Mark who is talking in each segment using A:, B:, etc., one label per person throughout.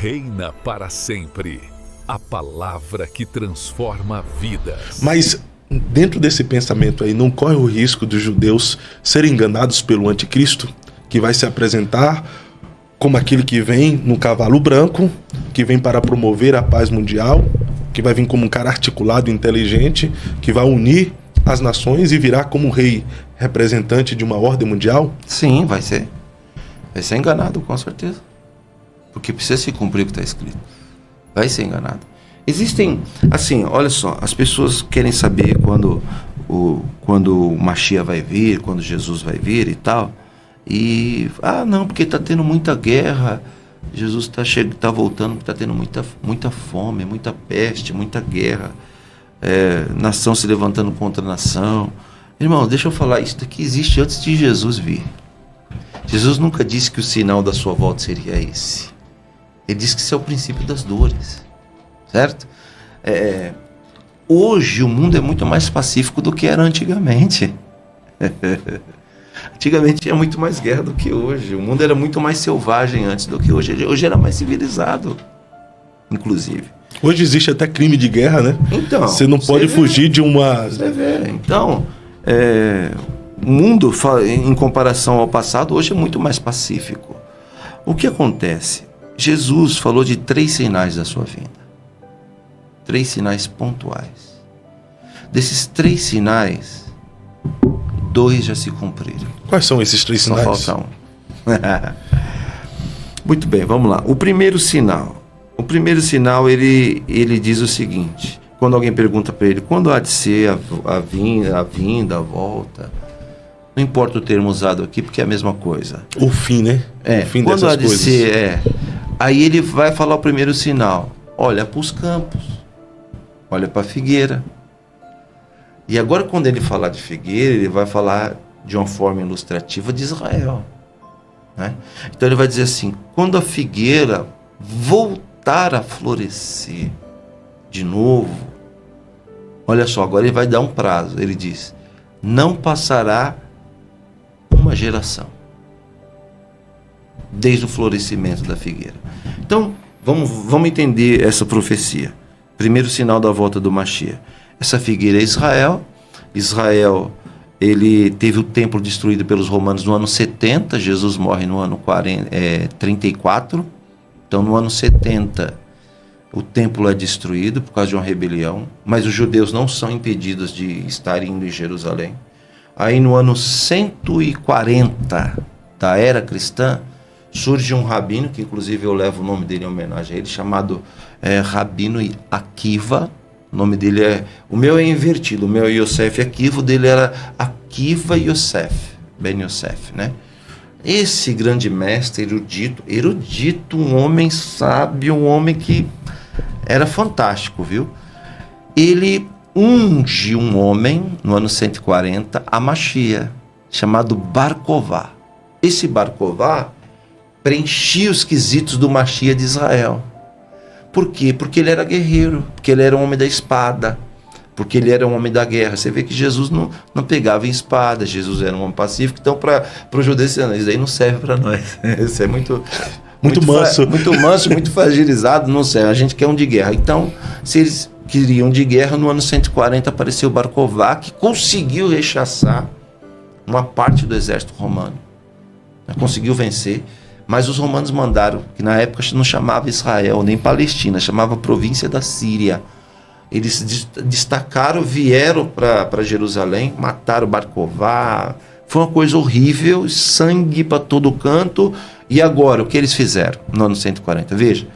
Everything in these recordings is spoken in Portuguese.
A: reina para sempre. A palavra que transforma vidas.
B: Mas dentro desse pensamento aí, não corre o risco dos judeus serem enganados pelo anticristo, que vai se apresentar como aquele que vem no cavalo branco, que vem para promover a paz mundial, que vai vir como um cara articulado, inteligente, que vai unir as nações e virá como um rei representante de uma ordem mundial?
C: Sim, vai ser. Vai ser enganado, com certeza. Porque precisa se cumprir o que está escrito. Vai ser enganado. Existem, assim, olha só, as pessoas querem saber quando o Mashiach vai vir, quando Jesus vai vir e tal. E, não, porque está tendo muita guerra, Jesus está voltando, porque está tendo muita fome, muita peste, muita guerra, nação se levantando contra nação. Irmão, deixa eu falar, isso daqui existe antes de Jesus vir. Jesus nunca disse que o sinal da sua volta seria esse. Ele disse que isso é o princípio das dores, certo? Hoje o mundo é muito mais pacífico do que era antigamente. Antigamente tinha muito mais guerra do que hoje. O mundo era muito mais selvagem antes do que hoje. Hoje era mais civilizado, inclusive.
B: Hoje existe até crime de guerra, né?
C: Então,
B: você não pode fugir de uma...
C: Você vê. Então, o mundo, em comparação ao passado, hoje é muito mais pacífico. O que acontece? Jesus falou de 3 sinais da sua vinda. 3 sinais pontuais. Desses 3 sinais, 2 já se cumpriram.
B: Quais são esses 3 sinais?
C: Só falta um. Muito bem, vamos lá. O primeiro sinal, ele diz o seguinte: quando alguém pergunta para ele, quando há de ser a vinda, a volta, não importa o termo usado aqui, porque é a mesma coisa.
B: O fim, né? O fim
C: quando
B: dessas
C: há de
B: coisas.
C: ser, aí ele vai falar o primeiro sinal. Olha para os campos, olha para a figueira. E agora, quando ele falar de figueira, ele vai falar de uma forma ilustrativa de Israel, né? Então ele vai dizer assim: quando a figueira voltar a florescer de novo, olha só, agora ele vai dar um prazo. Ele diz: não passará uma geração desde o florescimento da figueira. Então vamos entender essa profecia. Primeiro sinal da volta do Mashiach. Essa figueira é Israel. Israel, ele teve o templo destruído pelos romanos no ano 70. Jesus morre no ano 34. Então, no ano 70, o templo é destruído por causa de uma rebelião. Mas os judeus não são impedidos de estar indo em Jerusalém. Aí, no ano 140 da era cristã, surge um rabino, que inclusive eu levo o nome dele em homenagem a ele, chamado Rabino Akiva. O nome dele o meu é invertido, o meu é Yosef Akiva, o dele era Akiva Yosef, Ben Yosef, né? Esse grande mestre, erudito, um homem sábio, um homem que era fantástico, viu? Ele unge um homem, no ano 140, a Mashiach, chamado Bar Ková. Esse Bar Ková preenchia os quesitos do Mashiach de Israel. Por quê? Porque ele era guerreiro, porque ele era um homem da espada, porque ele era um homem da guerra. Você vê que Jesus não pegava em espada, Jesus era um homem pacífico. Então, para os judeus, isso aí não serve para nós. Isso é muito
B: manso.
C: Muito manso, muito fragilizado, não serve. A gente quer um de guerra. Então, se eles queriam de guerra, no ano 140 apareceu Bar Ková, que conseguiu rechaçar uma parte do exército romano. Conseguiu vencer. Mas os romanos mandaram, que na época não chamava Israel nem Palestina, chamava província da Síria. Eles destacaram, vieram para Jerusalém, mataram Bar Ková. Foi uma coisa horrível, sangue para todo canto. E agora, o que eles fizeram no ano 140? Veja,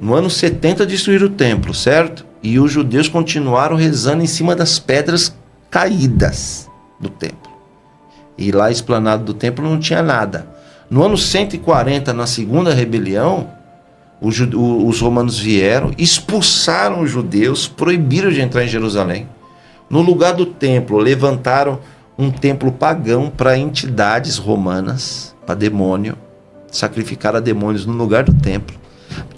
C: no ano 70 destruíram o templo, certo? E os judeus continuaram rezando em cima das pedras caídas do templo. E lá, esplanado do templo, não tinha nada. No ano 140, na segunda rebelião, os romanos vieram, expulsaram os judeus, proibiram de entrar em Jerusalém. No lugar do templo, levantaram um templo pagão para entidades romanas, para demônio, sacrificaram a demônios no lugar do templo.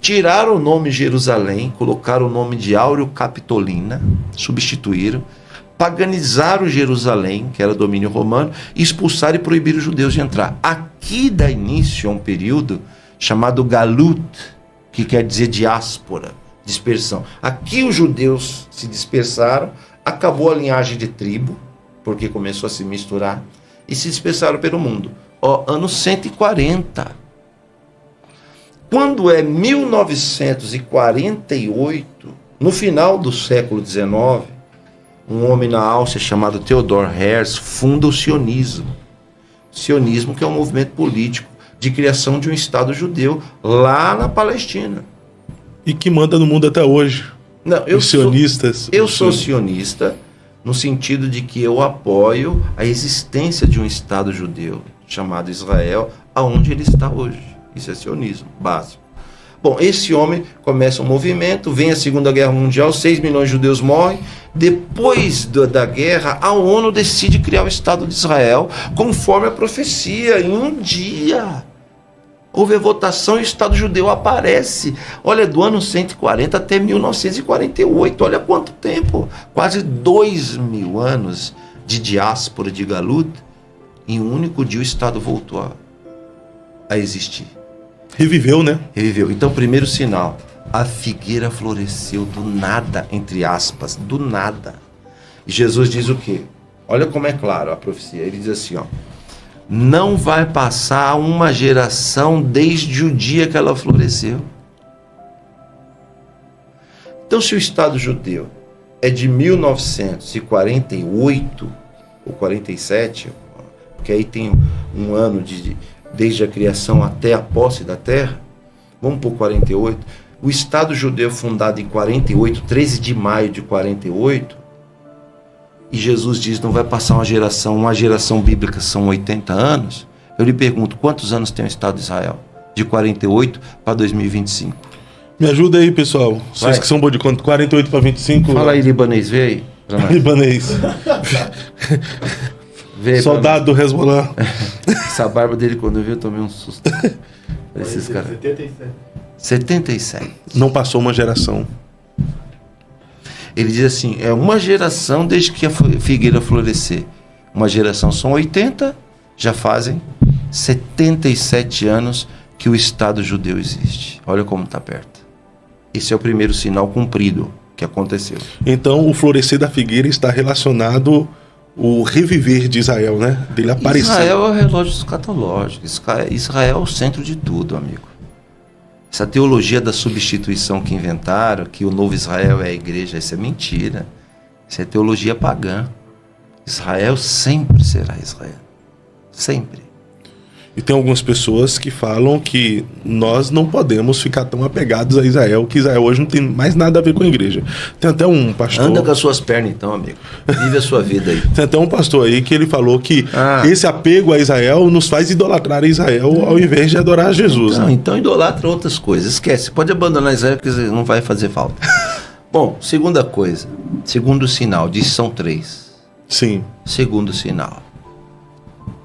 C: Tiraram o nome Jerusalém, colocaram o nome de Áureo Capitolina, substituíram. Paganizaram Jerusalém, que era domínio romano, expulsaram e proibiram os judeus de entrar. Aqui dá início a um período chamado Galut, que quer dizer diáspora, dispersão. Aqui os judeus se dispersaram, acabou a linhagem de tribo, porque começou a se misturar, e se dispersaram pelo mundo. Ano 140. Quando é 1948, no final do século XIX, um homem na Áustria chamado Theodor Herzl funda o sionismo. Sionismo, que é um movimento político de criação de um Estado judeu lá na Palestina.
B: E que manda no mundo até hoje.
C: Não,
B: Os sionistas.
C: Eu sou sionista no sentido de que eu apoio a existência de um Estado judeu chamado Israel, aonde ele está hoje. Isso é sionismo básico. Bom, esse homem começa um movimento, vem a Segunda Guerra Mundial, 6 milhões de judeus morrem. Depois da guerra, a ONU decide criar o Estado de Israel, conforme a profecia, em um dia. Houve a votação e o Estado judeu aparece. Olha, do ano 140 até 1948, olha quanto tempo. Quase 2.000 anos de diáspora, de galut. Em um único dia o Estado voltou a existir.
B: Reviveu, né?
C: Reviveu. Então, primeiro sinal, a figueira floresceu do nada, entre aspas, do nada. E Jesus diz o quê? Olha como é claro a profecia. Ele diz assim, ó: não vai passar uma geração desde o dia que ela floresceu. Então, se o Estado judeu é de 1948 ou 47, porque aí tem um ano desde a criação até a posse da terra, vamos por 48, o Estado judeu fundado em 48, 13 de maio de 48, e Jesus diz, não vai passar uma geração bíblica são 80 anos, eu lhe pergunto, quantos anos tem o Estado de Israel? De 48 para 2025.
B: Me ajuda aí, pessoal. Vocês que são bom de conta, 48 para 25.
C: Fala aí, libanês, vê aí.
B: Libanês. Soldado do Hezbollah.
C: Essa barba dele, quando eu vi, eu tomei um susto. Esses caras. 77.
B: Não passou uma geração.
C: Ele diz assim, é uma geração desde que a figueira florescer. Uma geração são 80, já fazem 77 anos que o Estado judeu existe. Olha como está perto. Esse é o primeiro sinal cumprido que aconteceu. Então, o florescer da figueira está relacionado o reviver de Israel, né? Dele aparecer. Israel é o relógio escatológico. Israel é o centro de tudo, amigo. Essa teologia da substituição que inventaram, que o novo Israel é a igreja, isso é mentira. Isso é teologia pagã. Israel sempre será Israel. Sempre. E tem algumas pessoas que falam que nós não podemos ficar tão apegados a Israel, que Israel hoje não tem mais nada a ver com a igreja. Tem até um pastor... Anda com as suas pernas então, amigo. Vive a sua vida aí. Tem até um pastor aí que ele falou que esse apego a Israel nos faz idolatrar Israel ao invés de adorar a Jesus. Então idolatra outras coisas. Esquece, pode abandonar Israel que não vai fazer falta. Bom, segunda coisa. Segundo sinal, diz são 3. Sim. Segundo sinal.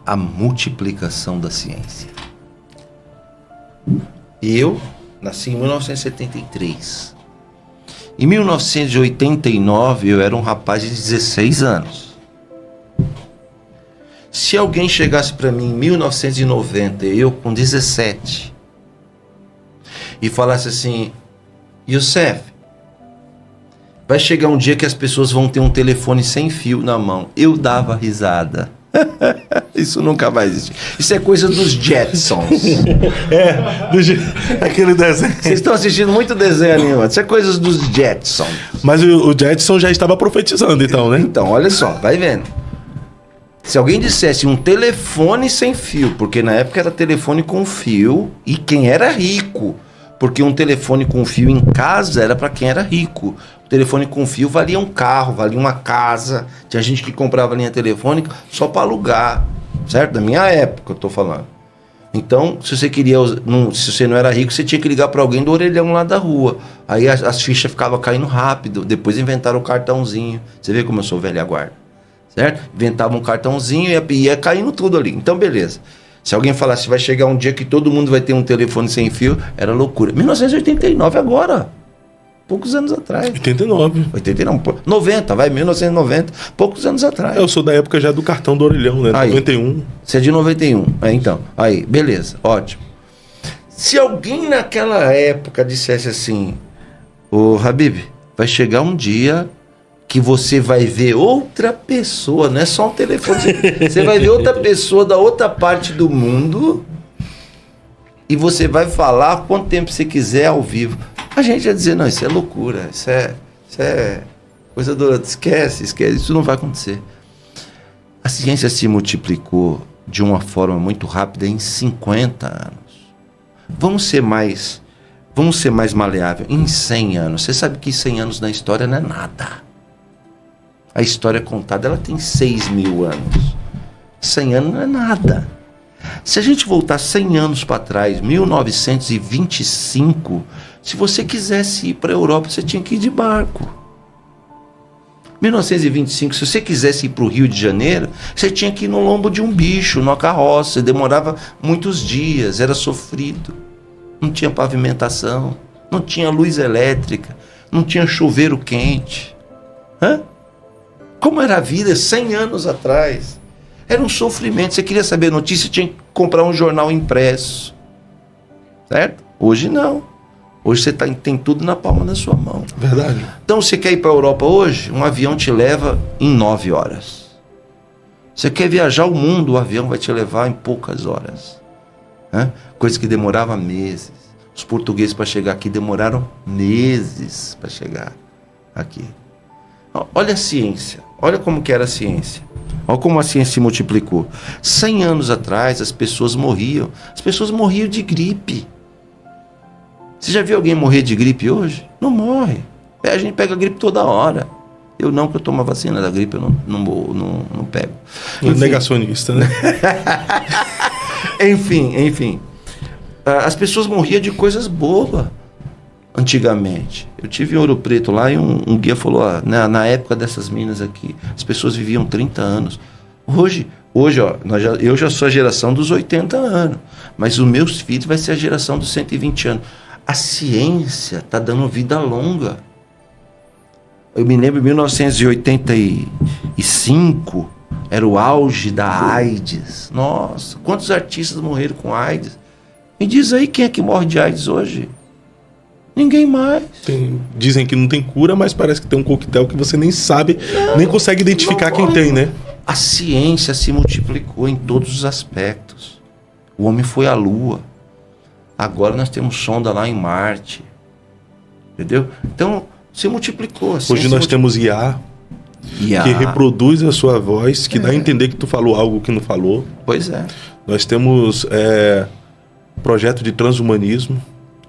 C: A multiplicação da ciência. Eu nasci em 1973. Em 1989, eu era um rapaz de 16 anos. Se alguém chegasse para mim em 1990, eu com 17, e falasse assim, Youssef, vai chegar um dia que as pessoas vão ter um telefone sem fio na mão. Eu dava risada. Isso nunca vai existir. Isso é coisa dos Jetsons. Aquele desenho. Vocês estão assistindo muito desenho animado. Isso é coisa dos Jetsons. Mas o Jetson já estava profetizando, então, né? Então, olha só, vai vendo. Se alguém dissesse um telefone sem fio, porque na época era telefone com fio, e quem era rico, porque um telefone com fio em casa era para quem era rico. O telefone com fio valia um carro, valia uma casa. Tinha gente que comprava linha telefônica só para alugar, certo? Da minha época eu tô falando. Então, se você queria, se você não era rico, você tinha que ligar para alguém do orelhão lá da rua. Aí as fichas ficavam caindo rápido. Depois inventaram o cartãozinho. Você vê como eu sou velha guarda, certo? Inventavam um cartãozinho e ia caindo tudo ali. Então, beleza. Se alguém falasse, vai chegar um dia que todo mundo vai ter um telefone sem fio, era loucura. 1989 agora. Poucos anos atrás. 89. 90, vai, 1990. Poucos anos atrás. Eu sou da época já do cartão do orelhão, né? Aí, 91. Você é de 91. Então. Aí, beleza. Ótimo. Se alguém naquela época dissesse assim, ô Habib, vai chegar um dia que você vai ver outra pessoa, não é só um telefone, você vai ver outra pessoa da outra parte do mundo e você vai falar quanto tempo você quiser ao vivo. A gente ia dizer, não, isso é loucura, isso é coisa do... Esquece, isso não vai acontecer. A ciência se multiplicou de uma forma muito rápida em 50 anos. Vamos ser mais maleável. Em 100 anos, você sabe que 100 anos na história não é nada. A história contada, ela tem 6.000 anos. 100 anos não é nada. Se a gente voltar 100 anos para trás, 1925, se você quisesse ir para a Europa, você tinha que ir de barco. 1925, se você quisesse ir para o Rio de Janeiro, você tinha que ir no lombo de um bicho, numa carroça, demorava muitos dias, era sofrido. Não tinha pavimentação, não tinha luz elétrica, não tinha chuveiro quente. Como era a vida 100 anos atrás? Era um sofrimento. Você queria saber notícia, tinha que comprar um jornal impresso. Certo? Hoje não. Hoje você tem tudo na palma da sua mão.
B: Verdade.
C: Então você quer ir para a Europa hoje? Um avião te leva em 9 horas. Você quer viajar o mundo? O avião vai te levar em poucas horas. Coisa que demorava meses. Os portugueses para chegar aqui demoraram meses para chegar aqui. Olha a ciência. Olha como que era a ciência. Olha como a ciência se multiplicou. 100 anos atrás as pessoas morriam. As pessoas morriam de gripe. Você já viu alguém morrer de gripe hoje? Não morre. A gente pega gripe toda hora. Eu não, que eu tomo a vacina da gripe, eu não pego.
B: Enfim. Negacionista, né?
C: Enfim. As pessoas morriam de coisas bobas antigamente. Eu tive em Ouro Preto lá e um guia falou, na época dessas minas aqui, as pessoas viviam 30 anos. Hoje eu já sou a geração dos 80 anos, mas os meus filhos vai ser a geração dos 120 anos. A ciência está dando vida longa. Eu me lembro, em 1985, era o auge da AIDS. Nossa, quantos artistas morreram com AIDS? Me diz aí quem é que morre de AIDS hoje? Ninguém mais.
B: Dizem que não tem cura, mas parece que tem um coquetel que você nem sabe, nem consegue identificar quem tem, né?
C: A ciência se multiplicou em todos os aspectos. O homem foi à Lua. Agora nós temos sonda lá em Marte. Entendeu? Então, se multiplicou.
B: Hoje nós temos IA, que reproduz a sua voz, que dá a entender que tu falou algo que não falou.
C: Pois é.
B: Nós temos projeto de transhumanismo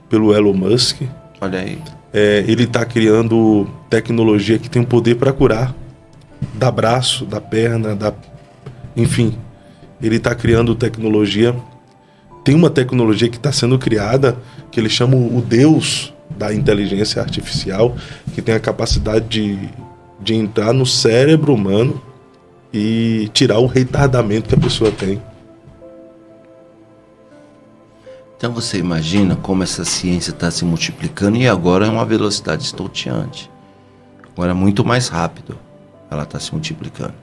B: pelo Elon Musk.
C: Olha aí.
B: Ele está criando tecnologia que tem o poder para curar. Da braço, da perna, enfim. Ele está criando tecnologia. Tem uma tecnologia que está sendo criada, que eles chamam o Deus da inteligência artificial, que tem a capacidade de entrar no cérebro humano e tirar o retardamento que a pessoa tem.
C: Então você imagina como essa ciência está se multiplicando e agora é uma velocidade estonteante. Agora é muito mais rápido ela está se multiplicando.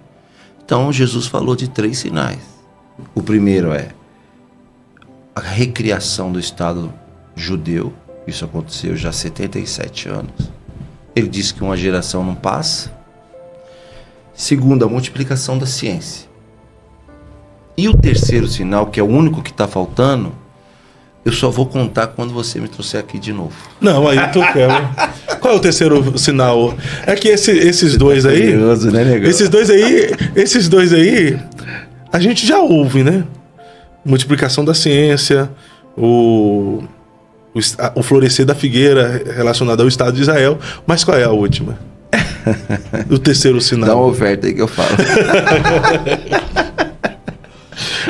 C: Então Jesus falou de 3 sinais. O primeiro é a recriação do Estado judeu. Isso aconteceu já há 77 anos. Ele disse que uma geração não passa. Segundo, a multiplicação da ciência. E o terceiro sinal, que é o único que está faltando, eu só vou contar quando você me trouxer aqui de novo.
B: Não, aí tu quer. Qual é o terceiro sinal? É que esses dois aí...
C: Curioso, né, negão?
B: Esses dois aí, a gente já ouve, né? Multiplicação da ciência, o florescer da figueira relacionado ao Estado de Israel. Mas qual é a última? O terceiro sinal.
C: Dá uma oferta aí que eu falo.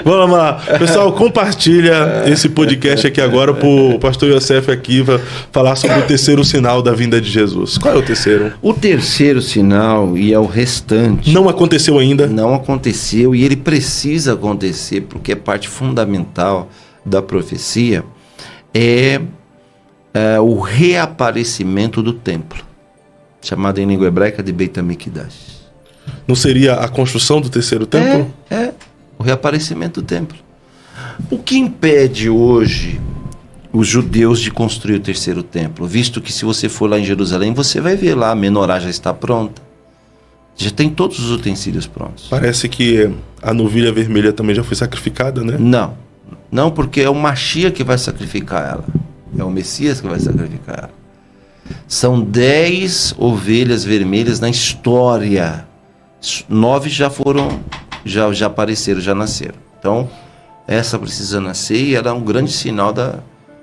B: Vamos lá. Pessoal, compartilha esse podcast aqui agora pro pastor Yosef Akiva falar sobre o terceiro sinal da vinda de Jesus. Qual é o terceiro?
C: O terceiro sinal, e é o restante...
B: Não aconteceu ainda?
C: Não aconteceu, e ele precisa acontecer, porque é parte fundamental da profecia, é o reaparecimento do templo, chamado em língua hebraica de Beit HaMikdash.
B: Não seria a construção do terceiro templo?
C: O reaparecimento do templo. O que impede hoje os judeus de construir o terceiro templo, visto que se você for lá em Jerusalém, você vai ver lá, a menorá já está pronta. Já tem todos os utensílios prontos.
B: Parece que a novilha vermelha também já foi sacrificada, né?
C: Não, porque é o Mashiach que vai sacrificar ela. É o Messias que vai sacrificar ela. São 10 ovelhas vermelhas na história. 9 já foram, já apareceram, já nasceram. Então, essa precisa nascer e ela é um grande sinal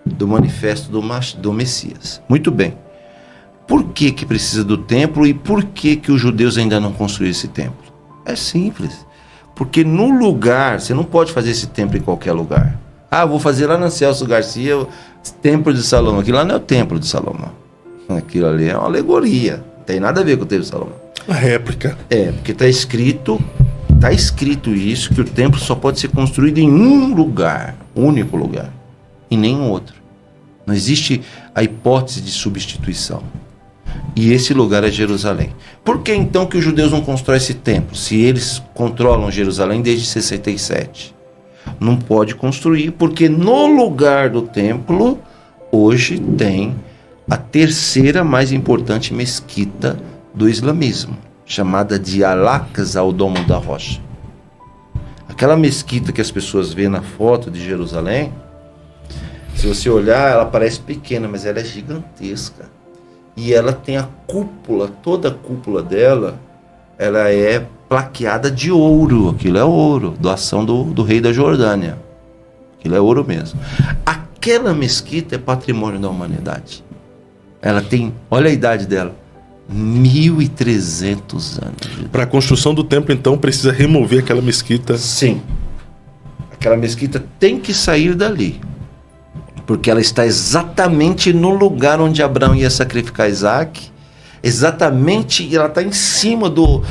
C: do manifesto do Messias. Muito bem. Por que precisa do templo e por que os judeus ainda não construíram esse templo? É simples. Porque no lugar, você não pode fazer esse templo em qualquer lugar. Ah, vou fazer lá na Celso Garcia o Templo de Salomão. Aquilo lá não é o Templo de Salomão. Aquilo ali é uma alegoria. Não tem nada a ver com o Templo de Salomão.
B: A réplica.
C: Porque está escrito isso, que o templo só pode ser construído em um lugar, único lugar, em nenhum outro. Não existe a hipótese de substituição. E esse lugar é Jerusalém. Por que então que os judeus não constroem esse templo, se eles controlam Jerusalém desde 67? Não pode construir, porque no lugar do templo, hoje tem a terceira mais importante mesquita do islamismo, chamada de Al-Aqsa, ao Domo da Rocha. Aquela mesquita que as pessoas vêem na foto de Jerusalém, se você olhar, ela parece pequena, mas ela é gigantesca. E ela tem a cúpula, toda a cúpula dela, ela é plaqueada de ouro. Aquilo é ouro, doação do rei da Jordânia. Aquilo é ouro mesmo. Aquela mesquita é patrimônio da humanidade. Ela tem, olha a idade dela, 1.300 anos.
B: Para a construção do templo, então, precisa remover aquela mesquita.
C: Sim. Aquela mesquita tem que sair dali. Porque ela está exatamente no lugar onde Abraão ia sacrificar Isaac. Exatamente, ela está em cima do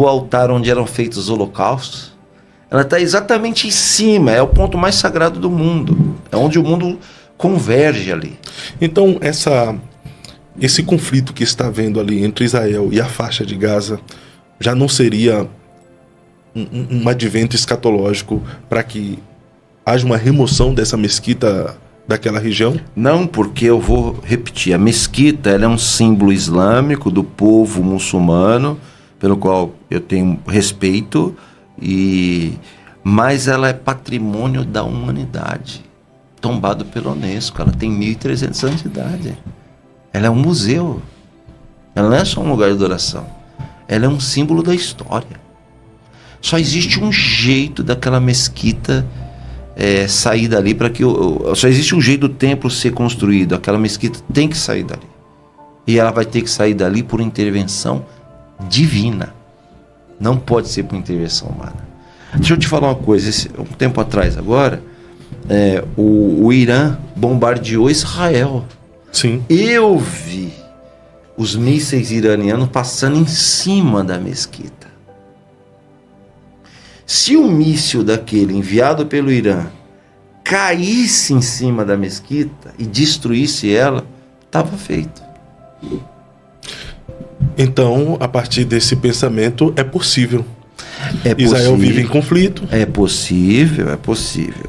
C: altar onde eram feitos os holocaustos. Ela está exatamente em cima, é o ponto mais sagrado do mundo. É onde o mundo converge ali.
B: Então, esse conflito que está havendo ali entre Israel e a faixa de Gaza já não seria um advento escatológico para que haja uma remoção dessa mesquita daquela região?
C: Não, porque eu vou repetir, a mesquita ela é um símbolo islâmico do povo muçulmano, pelo qual eu tenho respeito, mas ela é patrimônio da humanidade, tombado pela Unesco. Ela tem 1.300 anos de idade. Ela é um museu. Ela não é só um lugar de adoração. Ela é um símbolo da história. Só existe um jeito daquela mesquita sair dali, para que só existe um jeito do templo ser construído. Aquela mesquita tem que sair dali. E ela vai ter que sair dali por intervenção divina. Não pode ser por intervenção humana. Deixa eu te falar uma coisa. Um tempo atrás agora, o Irã bombardeou Israel.
B: Sim.
C: Eu vi os mísseis iranianos passando em cima da mesquita. Se um míssil daquele enviado pelo Irã caísse em cima da mesquita e destruísse ela, estava feito.
B: Então, a partir desse pensamento, é possível. Israel vive em conflito.
C: É possível.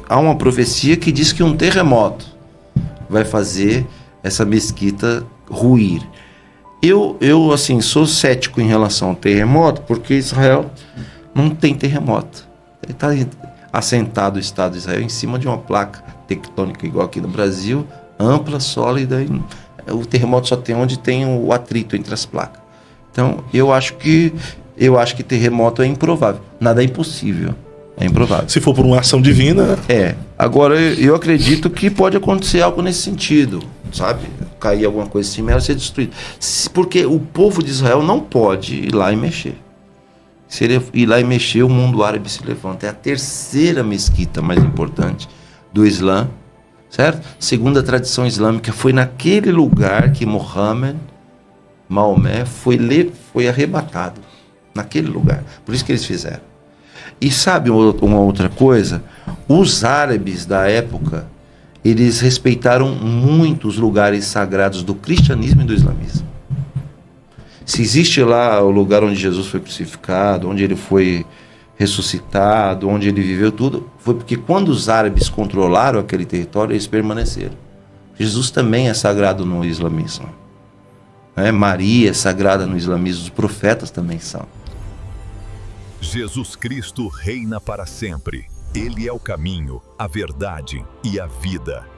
C: Há uma profecia que diz que um terremoto vai fazer essa mesquita ruir. Eu assim, sou cético em relação ao terremoto, porque Israel não tem terremoto. Ele está assentado, o Estado de Israel, em cima de uma placa tectônica igual aqui no Brasil, ampla, sólida, e o terremoto só tem onde tem o atrito entre as placas. Então, eu acho que terremoto é improvável. Nada é impossível. É improvável.
B: Se for por uma ação divina...
C: Agora, eu acredito que pode acontecer algo nesse sentido, sabe? Cair alguma coisa assim, ela ser destruída. Porque o povo de Israel não pode ir lá e mexer. Se ele ir lá e mexer, o mundo árabe se levanta. É a terceira mesquita mais importante do Islã, certo? Segundo a tradição islâmica, foi naquele lugar que Maomé foi arrebatado. Naquele lugar. Por isso que eles fizeram. E sabe uma outra coisa? Os árabes da época, eles respeitaram muito os lugares sagrados do cristianismo e do islamismo. Se existe lá o lugar onde Jesus foi crucificado, onde ele foi ressuscitado, onde ele viveu tudo, foi porque quando os árabes controlaram aquele território, eles permaneceram. Jesus também é sagrado no islamismo. Maria é sagrada no islamismo, os profetas também são.
A: Jesus Cristo reina para sempre. Ele é o caminho, a verdade e a vida.